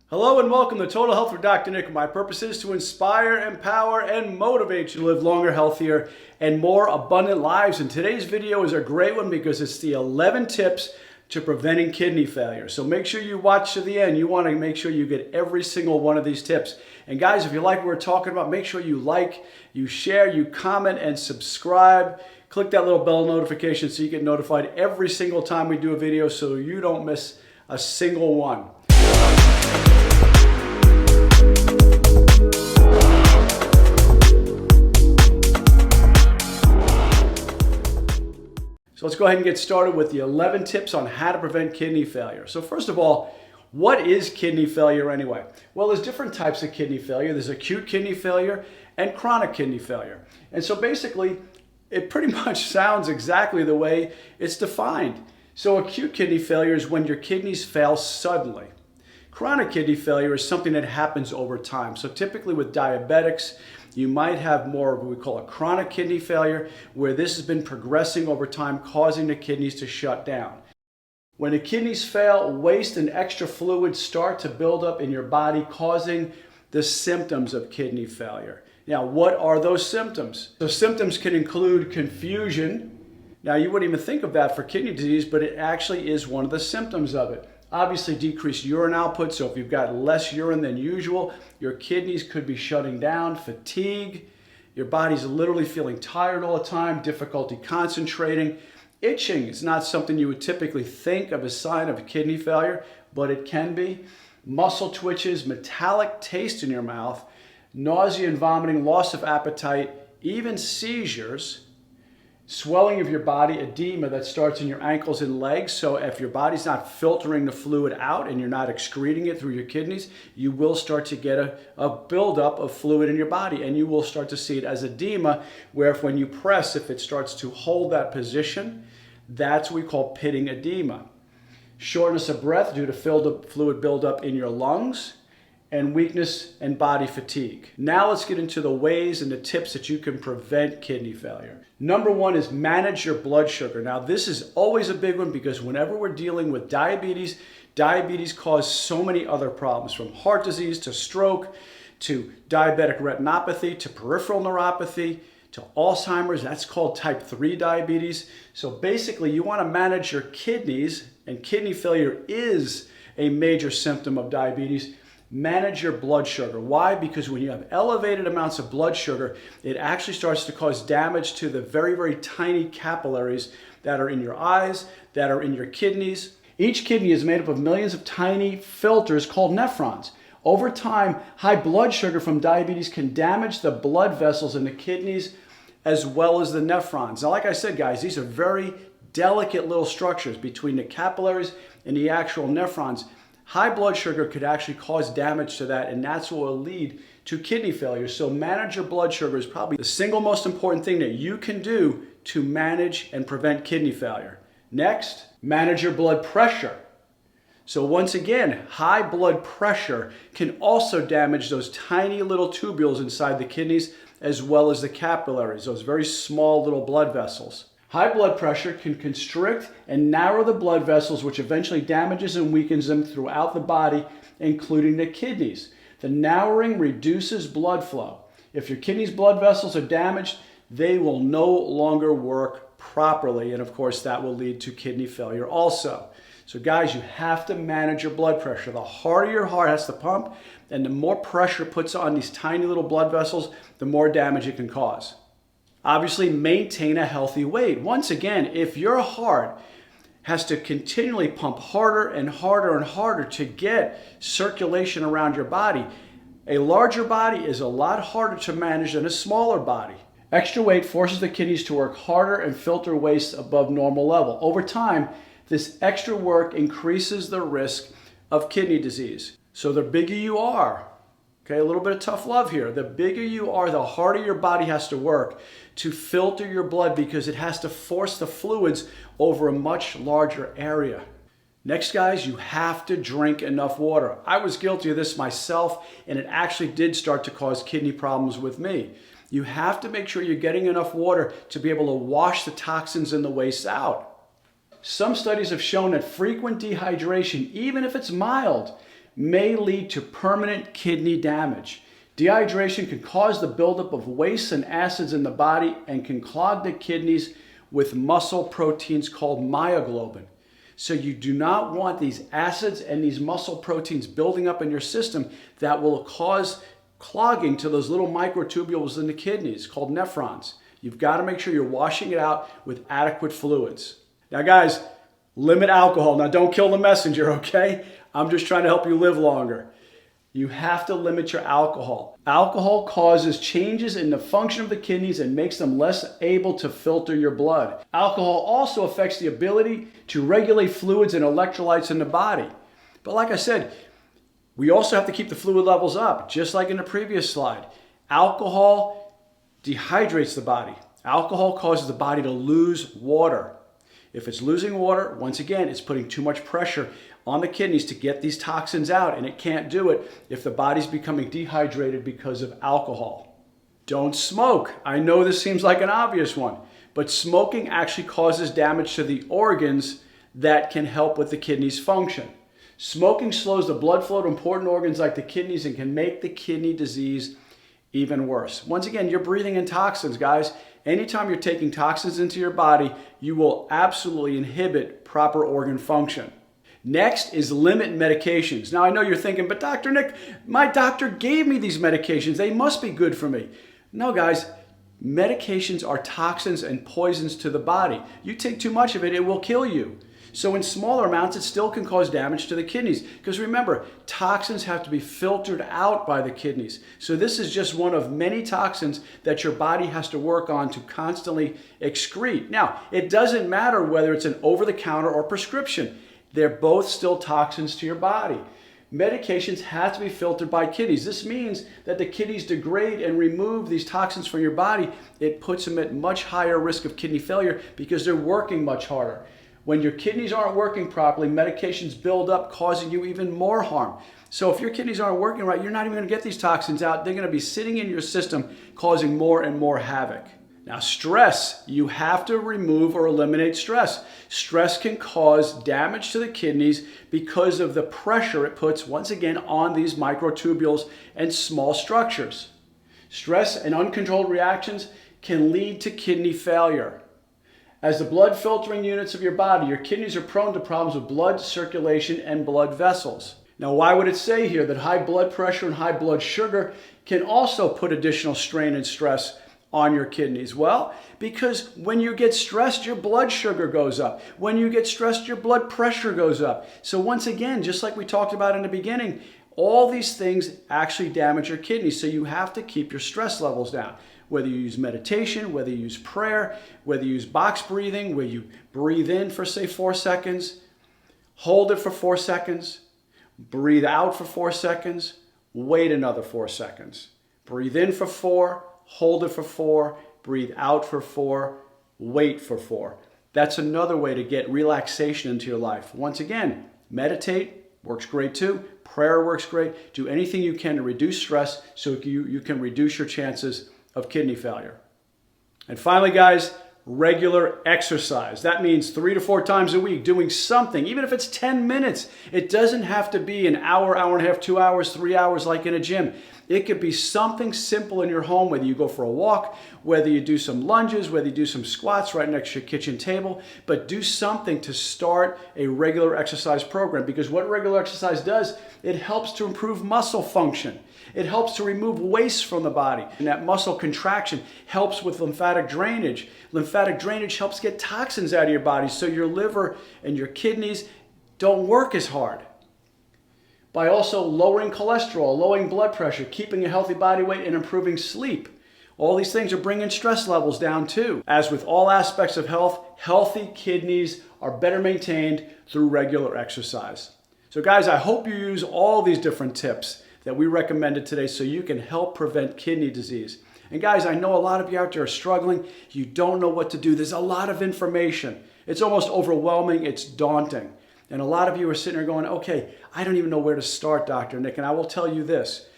Hello and welcome to Total Health with Dr. Nick. My purpose is to inspire, empower, and motivate you to live longer, healthier, and more abundant lives. And today's video is a great one because it's the 11 tips to preventing kidney failure. So make sure you watch to the end. You want to make sure you get every single one of these tips. And guys, if you like what we're talking about, make sure you like, you share, you comment, and subscribe. Click that little bell notification so you get notified every single time we do a video so you don't miss a single one. So let's go ahead and get started with the 11 tips on how to prevent kidney failure. So first of all, what is kidney failure anyway? Well, there's different types of kidney failure. There's acute kidney failure and chronic kidney failure. And so basically, it pretty much sounds exactly the way it's defined. So acute kidney failure is when your kidneys fail suddenly. Chronic kidney failure is something that happens over time. So typically with diabetics, you might have more of what we call a chronic kidney failure, where this has been progressing over time, causing the kidneys to shut down. When the kidneys fail, waste and extra fluids start to build up in your body, causing the symptoms of kidney failure. Now, what are those symptoms? So symptoms can include confusion. Now, you wouldn't even think of that for kidney disease, but it actually is one of the symptoms of it. Obviously, decreased urine output, so if you've got less urine than usual, your kidneys could be shutting down. Fatigue, your body's literally feeling tired all the time, difficulty concentrating. Itching is not something you would typically think of as a sign of kidney failure, but it can be. Muscle twitches, metallic taste in your mouth, nausea and vomiting, loss of appetite, even seizures. Swelling of your body, edema that starts in your ankles and legs. So if your body's not filtering the fluid out and you're not excreting it through your kidneys, you will start to get a buildup of fluid in your body, and you will start to see it as edema, where when you press, if it starts to hold that position, that's what we call pitting edema. Shortness of breath due to fluid buildup in your lungs, and weakness and body fatigue. Now let's get into the ways and the tips that you can prevent kidney failure. Number one is manage your blood sugar. Now this is always a big one because whenever we're dealing with diabetes, diabetes causes so many other problems, from heart disease to stroke, to diabetic retinopathy, to peripheral neuropathy, to Alzheimer's. That's called type 3 diabetes. So basically you want to manage your kidneys, and kidney failure is a major symptom of diabetes. Manage your blood sugar. Why? Because when you have elevated amounts of blood sugar, it actually starts to cause damage to the very, very tiny capillaries that are in your eyes, that are in your kidneys. Each kidney is made up of millions of tiny filters called nephrons. Over time, high blood sugar from diabetes can damage the blood vessels in the kidneys as well as the nephrons. Now, like I said, guys, these are very delicate little structures between the capillaries and the actual nephrons. High blood sugar could actually cause damage to that, and that's what will lead to kidney failure. So manage your blood sugar is probably the single most important thing that you can do to manage and prevent kidney failure. Next, manage your blood pressure. So once again, high blood pressure can also damage those tiny little tubules inside the kidneys as well as the capillaries, those very small little blood vessels. High blood pressure can constrict and narrow the blood vessels, which eventually damages and weakens them throughout the body, including the kidneys. The narrowing reduces blood flow. If your kidneys' blood vessels are damaged, they will no longer work properly, and of course that will lead to kidney failure also. So guys, you have to manage your blood pressure. The harder your heart has to pump, and the more pressure it puts on these tiny little blood vessels, the more damage it can cause. Obviously, maintain a healthy weight. Once again, if your heart has to continually pump harder and harder and harder to get circulation around your body, a larger body is a lot harder to manage than a smaller body. Extra weight forces the kidneys to work harder and filter waste above normal level. Over time, this extra work increases the risk of kidney disease. So the bigger you are, okay, a little bit of tough love here. The bigger you are, the harder your body has to work to filter your blood because it has to force the fluids over a much larger area. Next, guys, you have to drink enough water. I was guilty of this myself, and it actually did start to cause kidney problems with me. You have to make sure you're getting enough water to be able to wash the toxins and the waste out. Some studies have shown that frequent dehydration, even if it's mild, may lead to permanent kidney damage. Dehydration can cause the buildup of wastes and acids in the body and can clog the kidneys with muscle proteins called myoglobin. So you do not want these acids and these muscle proteins building up in your system that will cause clogging to those little microtubules in the kidneys called nephrons. You've got to make sure you're washing it out with adequate fluids. Now guys, limit alcohol. Now don't kill the messenger, okay? I'm just trying to help you live longer. You have to limit your alcohol. Alcohol causes changes in the function of the kidneys and makes them less able to filter your blood. Alcohol also affects the ability to regulate fluids and electrolytes in the body. But like I said, we also have to keep the fluid levels up, just like in the previous slide. Alcohol dehydrates the body. Alcohol causes the body to lose water. If it's losing water, once again, it's putting too much pressure on the kidneys to get these toxins out, and it can't do it if the body's becoming dehydrated because of alcohol. Don't smoke. I know this seems like an obvious one, but smoking actually causes damage to the organs that can help with the kidneys' function. Smoking slows the blood flow to important organs like the kidneys and can make the kidney disease even worse. Once again, you're breathing in toxins, guys. Anytime you're taking toxins into your body, you will absolutely inhibit proper organ function. Next is limit medications. Now I know you're thinking, but Dr. Nick, my doctor gave me these medications. They must be good for me. No, guys, medications are toxins and poisons to the body. You take too much of it, it will kill you. So in smaller amounts, it still can cause damage to the kidneys. Because remember, toxins have to be filtered out by the kidneys. So this is just one of many toxins that your body has to work on to constantly excrete. Now, it doesn't matter whether it's an over-the-counter or prescription. They're both still toxins to your body. Medications have to be filtered by kidneys. This means that the kidneys degrade and remove these toxins from your body. It puts them at much higher risk of kidney failure because they're working much harder. When your kidneys aren't working properly, medications build up, causing you even more harm. So if your kidneys aren't working right, you're not even going to get these toxins out. They're going to be sitting in your system, causing more and more havoc. Now, stress, you have to remove or eliminate stress. Stress can cause damage to the kidneys because of the pressure it puts, once again, on these microtubules and small structures. Stress and uncontrolled reactions can lead to kidney failure. As the blood filtering units of your body, your kidneys are prone to problems with blood circulation and blood vessels. Now, why would it say here that high blood pressure and high blood sugar can also put additional strain and stress on your kidneys? Well, because when you get stressed, your blood sugar goes up. When you get stressed, your blood pressure goes up. So once again, just like we talked about in the beginning, all these things actually damage your kidneys. So you have to keep your stress levels down. Whether you use meditation, whether you use prayer, whether you use box breathing, where you breathe in for say 4 seconds, hold it for 4 seconds, breathe out for 4 seconds, wait another 4 seconds. Breathe in for 4, hold it for 4, breathe out for 4, wait for 4. That's another way to get relaxation into your life. Once again, meditate, works great too. Prayer works great. Do anything you can to reduce stress so you can reduce your chances of kidney failure. And finally, guys, regular exercise. That means 3 to 4 times a week, doing something, even if it's 10 minutes. It doesn't have to be an hour, hour and a half, 2 hours, 3 hours like in a gym. It could be something simple in your home, whether you go for a walk, whether you do some lunges, whether you do some squats right next to your kitchen table, but do something to start a regular exercise program, because what regular exercise does, it helps to improve muscle function. It helps to remove waste from the body. And that muscle contraction helps with lymphatic drainage. Lymphatic drainage helps get toxins out of your body so your liver and your kidneys don't work as hard. By also lowering cholesterol, lowering blood pressure, keeping a healthy body weight, and improving sleep. All these things are bringing stress levels down too. As with all aspects of health, healthy kidneys are better maintained through regular exercise. So guys, I hope you use all these different tips that we recommended today so you can help prevent kidney disease. And guys, I know a lot of you out there are struggling. You don't know what to do. There's a lot of information. It's almost overwhelming. It's daunting. And a lot of you are sitting there going, okay, I don't even know where to start, Dr. Nick. And I will tell you this,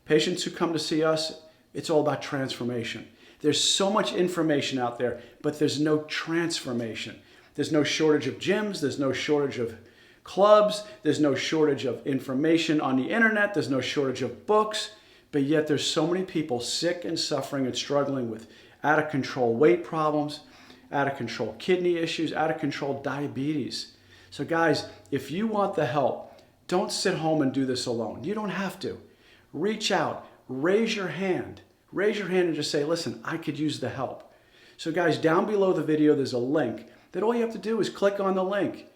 patients who come to see us, it's all about transformation. There's so much information out there, but there's no transformation. There's no shortage of gyms. There's no shortage of clubs. There's no shortage of information on the internet. There's no shortage of books. But yet there's so many people sick and suffering and struggling with out of control weight problems, out of control kidney issues, out of control diabetes. So guys, if you want the help, don't sit home and do this alone. You don't have to. Reach out, raise your hand. Raise your hand and just say, listen, I could use the help. So guys, down below the video, there's a link that all you have to do is click on the link.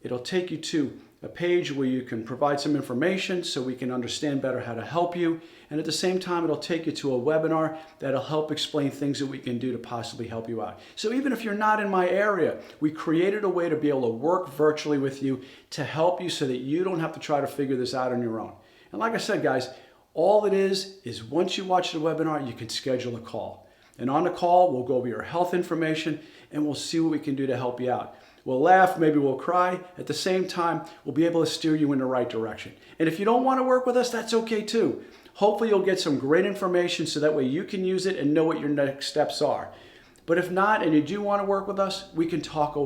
It'll take you to a page where you can provide some information so we can understand better how to help you. And at the same time, it'll take you to a webinar that'll help explain things that we can do to possibly help you out. So even if you're not in my area, we created a way to be able to work virtually with you to help you so that you don't have to try to figure this out on your own. And like I said, guys, all it is once you watch the webinar, you can schedule a call. And on the call, we'll go over your health information and we'll see what we can do to help you out. We'll laugh, maybe we'll cry. At the same time, we'll be able to steer you in the right direction. And if you don't want to work with us, that's okay too. Hopefully you'll get some great information so that way you can use it and know what your next steps are. But if not, and you do want to work with us, we can talk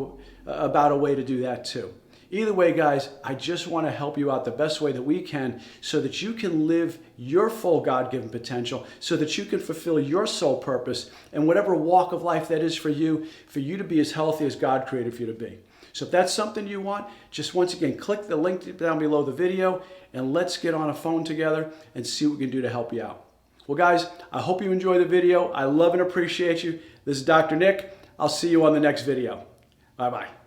about a way to do that too. Either way, guys, I just want to help you out the best way that we can so that you can live your full God-given potential, so that you can fulfill your soul purpose and whatever walk of life that is for you to be as healthy as God created for you to be. So if that's something you want, just once again, click the link down below the video and let's get on a phone together and see what we can do to help you out. Well, guys, I hope you enjoy the video. I love and appreciate you. This is Dr. Nick. I'll see you on the next video. Bye-bye.